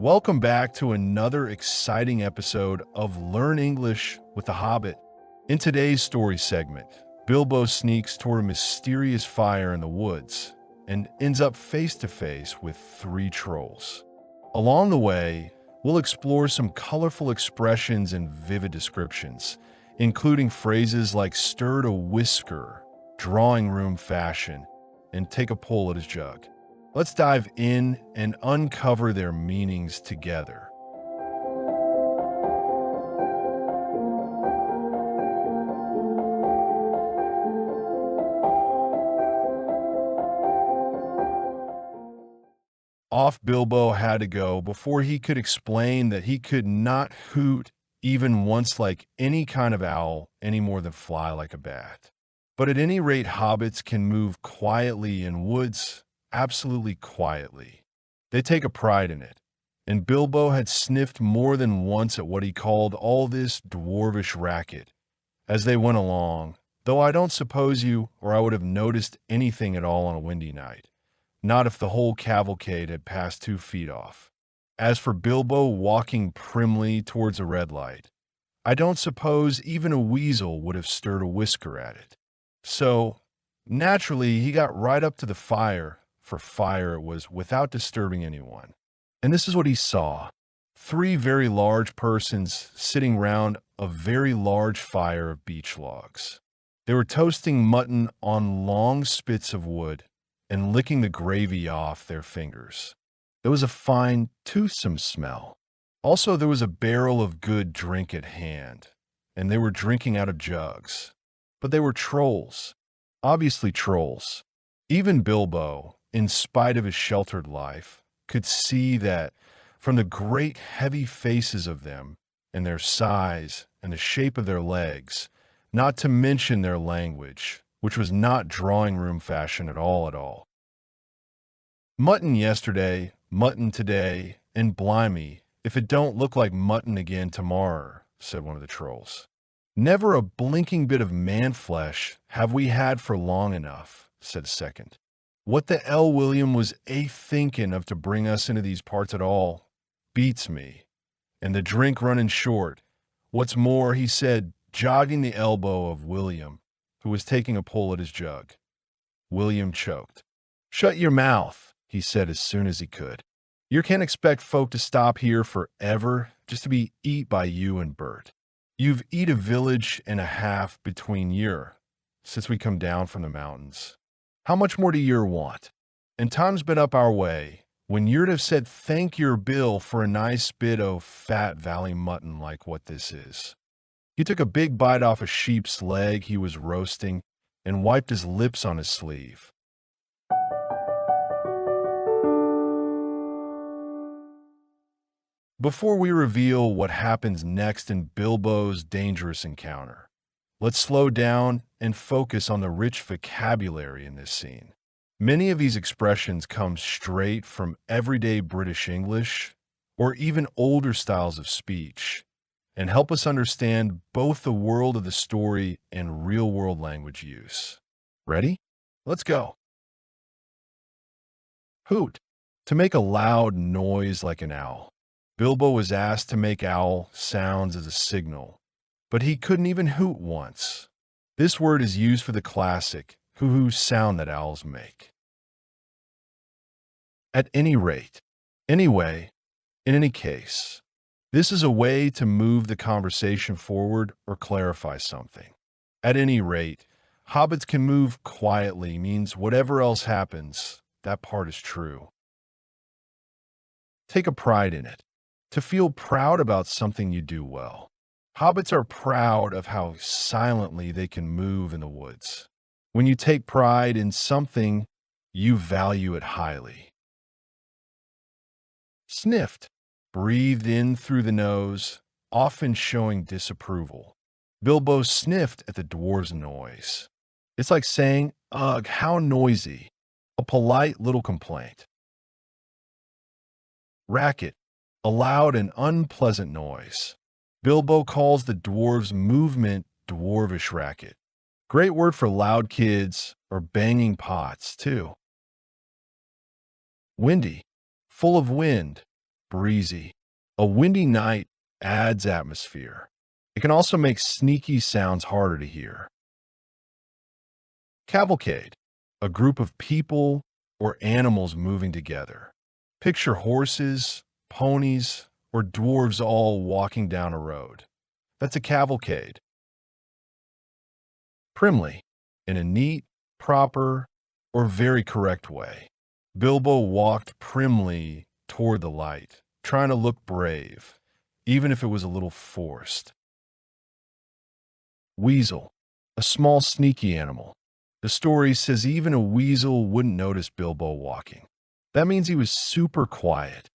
Welcome back to another exciting episode of Learn English with the Hobbit. In today's story segment, Bilbo sneaks toward a mysterious fire in the woods and ends up face to face with three trolls. Along the way, we'll explore some colorful expressions and vivid descriptions, including phrases like stirred a whisker, drawing room fashion, and take a pull at his jug. Let's dive in and uncover their meanings together. Off Bilbo had to go before he could explain that he could not hoot even once like any kind of owl any more than fly like a bat. But at any rate, hobbits can move quietly in woods, absolutely quietly. They take a pride in it, and Bilbo had sniffed more than once at what he called all this dwarvish racket as they went along, though I don't suppose you or I would have noticed anything at all on a windy night, not if the whole cavalcade had passed 2 feet off. As for Bilbo walking primly towards a red light, I don't suppose even a weasel would have stirred a whisker at it. So, naturally, he got right up to the fire, for fire it was, without disturbing anyone. And this is what he saw. 3 very large persons sitting round a very large fire of beech logs. They were toasting mutton on long spits of wood and licking the gravy off their fingers. There was a fine, toothsome smell. Also, there was a barrel of good drink at hand, and they were drinking out of jugs. But they were trolls. Obviously trolls. Even Bilbo, in spite of his sheltered life, could see that from the great heavy faces of them, and their size, and the shape of their legs, not to mention their language, which was not drawing room fashion at all. Mutton yesterday, mutton today, and blimey, if it don't look like mutton again tomorrow, said one of the trolls. Never a blinking bit of man-flesh have we had for long enough, said a second. What the L. William was thinking of to bring us into these parts at all beats me. And the drink running short. What's more, he said, jogging the elbow of William, who was taking a pull at his jug. William choked. Shut your mouth, he said as soon as he could. You can't expect folk to stop here forever just to be eat by you and Bert. You've eat a village and a half between yer, since we come down from the mountains. How much more do yer want? And time's been up our way, when yer'd have said thank your Bill for a nice bit o' fat valley mutton like what this is. He took a big bite off a sheep's leg he was roasting and wiped his lips on his sleeve. Before we reveal what happens next in Bilbo's dangerous encounter, let's slow down and focus on the rich vocabulary in this scene. Many of these expressions come straight from everyday British English or even older styles of speech and help us understand both the world of the story and real-world language use. Ready? Let's go. Hoot, to make a loud noise like an owl. Bilbo was asked to make owl sounds as a signal, but he couldn't even hoot once. This word is used for the classic hoo-hoo sound that owls make. At any rate, anyway, in any case, this is a way to move the conversation forward or clarify something. At any rate, hobbits can move quietly means whatever else happens, that part is true. Take a pride in it. To feel proud about something you do well. Hobbits are proud of how silently they can move in the woods. When you take pride in something, you value it highly. Sniffed, breathed in through the nose, often showing disapproval. Bilbo sniffed at the dwarves' noise. It's like saying, ugh, how noisy. A polite little complaint. Racket, a loud and unpleasant noise. Bilbo calls the dwarves' movement dwarvish racket. Great word for loud kids or banging pots, too. Windy, full of wind. breezy. A windy night adds atmosphere. It can also make sneaky sounds harder to hear. Cavalcade, a group of people or animals moving together. Picture horses, ponies, or dwarves all walking down a road. That's a cavalcade. Primly, in a neat, proper, or very correct way. Bilbo walked primly toward the light, trying to look brave, even if it was a little forced. Weasel, a small sneaky animal. The story says even a weasel wouldn't notice Bilbo walking. That means he was super quiet.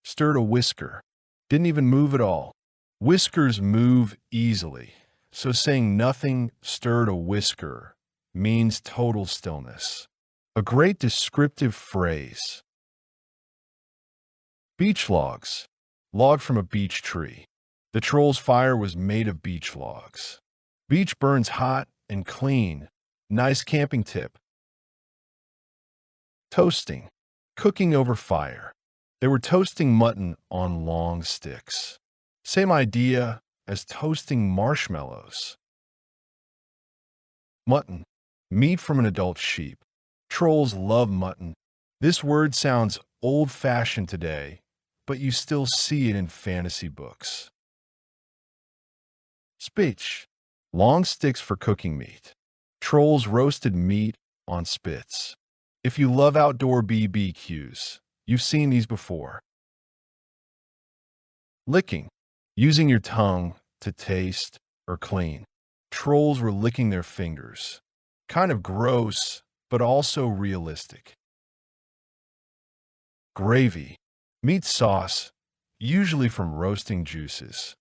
Stirred a whisker. Didn't even move at all. Whiskers move easily, so saying nothing stirred a whisker means total stillness. A great descriptive phrase. Beech logs. Log from a beech tree. The troll's fire was made of beech logs. Beech burns hot and clean. Nice camping tip. Toasting. Cooking over fire. They were toasting mutton on long sticks. Same idea as toasting marshmallows. Mutton. Meat from an adult sheep. Trolls love mutton. This word sounds old-fashioned today, but you still see it in fantasy books. Spitch. Long sticks for cooking meat. Trolls roasted meat on spits. If you love outdoor BBQs, you've seen these before. Licking. Using your tongue to taste or clean. Trolls were licking their fingers. Kind of gross, but also realistic. Gravy. Meat sauce, usually from roasting juices.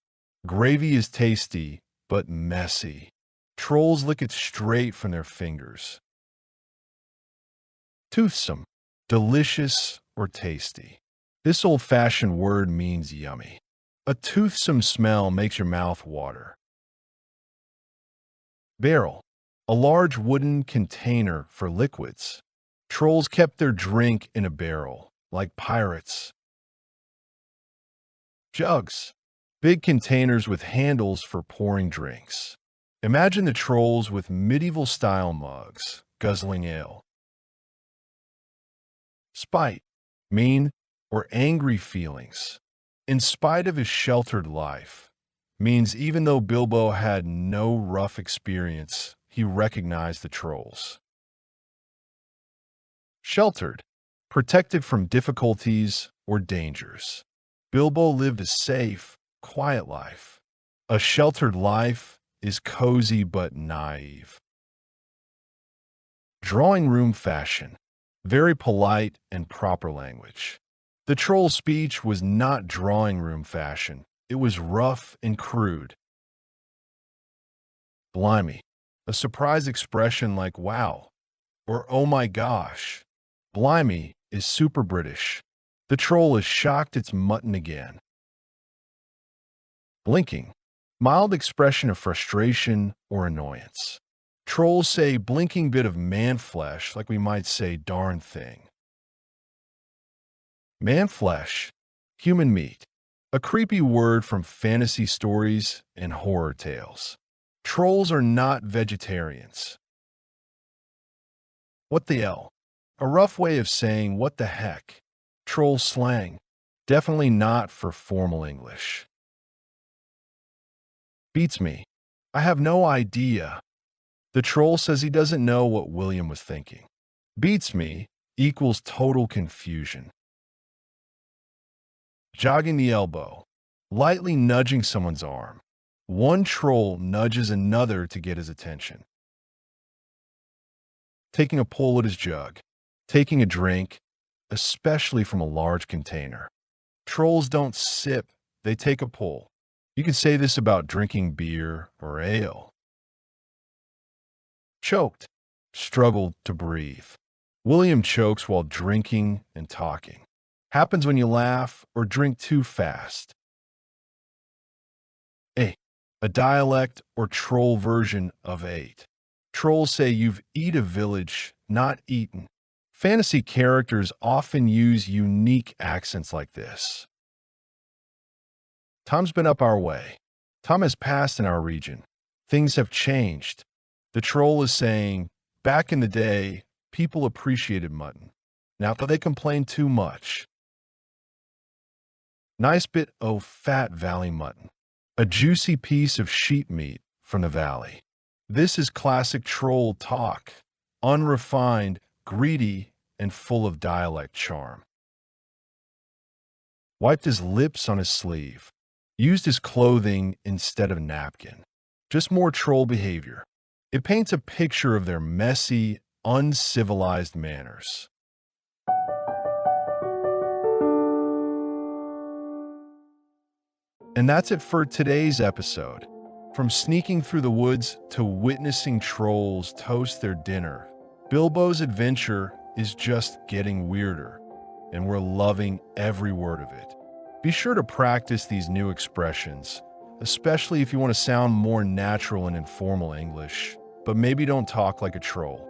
Gravy is tasty, but messy. Trolls lick it straight from their fingers. Toothsome. Delicious or tasty. This old-fashioned word means yummy. A toothsome smell makes your mouth water. Barrel. A large wooden container for liquids. Trolls kept their drink in a barrel, like pirates. Jugs. Big containers with handles for pouring drinks. Imagine the trolls with medieval-style mugs, guzzling ale. Spite. Mean or angry feelings. In spite of his sheltered life, means even though Bilbo had no rough experience, he recognized the trolls. Sheltered. Protected from difficulties or dangers. Bilbo lived a safe, quiet life. A sheltered life is cozy but naive. Drawing room fashion. Very polite and proper language. The troll speech was not drawing room fashion. It was rough and crude. Blimey. A surprise expression like wow or oh my gosh. Blimey is super British. The troll is shocked it's mutton again. Blinking. Mild expression of frustration or annoyance. Trolls say blinking bit of man flesh, like we might say darn thing. Man flesh. Human meat. A creepy word from fantasy stories and horror tales. Trolls are not vegetarians. What the hell? A rough way of saying what the heck. Troll slang. Definitely not for formal English. Beats me. I have no idea. The troll says he doesn't know what William was thinking. Beats me equals total confusion. Jogging the elbow. Lightly nudging someone's arm. One troll nudges another to get his attention. Taking a pull at his jug. Taking a drink, especially from a large container. Trolls don't sip, they take a pull. You can say this about drinking beer or ale. Choked. Struggled to breathe. William chokes while drinking and talking. Happens when you laugh or drink too fast. A dialect or troll version of ate. Trolls say you've eat a village, not eaten. Fantasy characters often use unique accents like this. Time's been up our way. Time has passed in our region. Things have changed. The troll is saying, back in the day, people appreciated mutton. Now they complain too much. Nice bit o' fat valley mutton. A juicy piece of sheep meat from the valley. This is classic troll talk. Unrefined, greedy, and full of dialect charm. Wiped his lips on his sleeve. Used his clothing instead of a napkin. Just more troll behavior. It paints a picture of their messy, uncivilized manners. And that's it for today's episode. From sneaking through the woods to witnessing trolls toast their dinner, Bilbo's adventure is just getting weirder, and we're loving every word of it. Be sure to practice these new expressions, especially if you want to sound more natural and informal English, but maybe don't talk like a troll.